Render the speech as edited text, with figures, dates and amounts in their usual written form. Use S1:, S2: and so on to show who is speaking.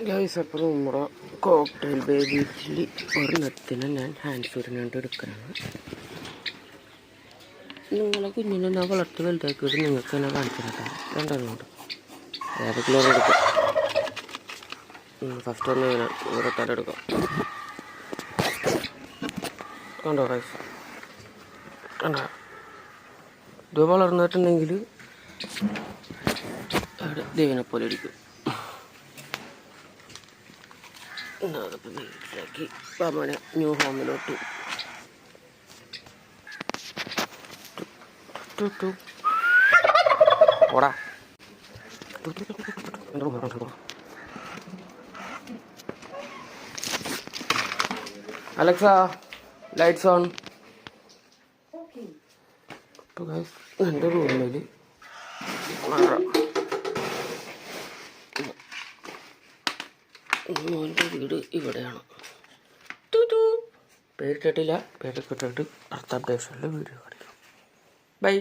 S1: Guys, അപ്പോൾ നമ്മുടെ cocktail baby chilli ഒരെണ്ണത്തിന് ഞാൻ ഹാൻഡ് ഫീഡിനായിട്ട് എടുക്കുകയാണ്. നിങ്ങളെ കുഞ്ഞിനെ ഞാൻ വളർത്തി വലുതാക്കിയിട്ട് നിങ്ങൾക്ക് തന്നെ കാണിച്ചിട്ടാ രണ്ടെണ്ണമുണ്ട്. ഏതൊക്കെയോ എടുക്കാം. ഫസ്റ്റ് ഒന്ന് ഇങ്ങനെ ഇവിടെ തല എടുക്കാം. കണ്ടോ ഗൈസ്, കണ്ടോ? ഇത് വളർന്നിട്ടുണ്ടെങ്കിൽ ദൈവനെ പോലെ ഇരിക്കും. അതിപ്പോൾ വീട്ടിലാക്കി പമനെ ന്യൂ ഹോമിലോട്ട് ഓടാ. Alexa, lights on. അപ്പോൾ എൻ്റെ റൂമിൽ മോൻ്റെ വീട് ഇവിടെയാണ്. പേരിട്ടിട്ടില്ല, പേരൊക്കെ ഇട്ടിട്ട് അടുത്ത അപ്ഡേഷനിൽ വീഡിയോ കാണിക്കാം. ബൈ.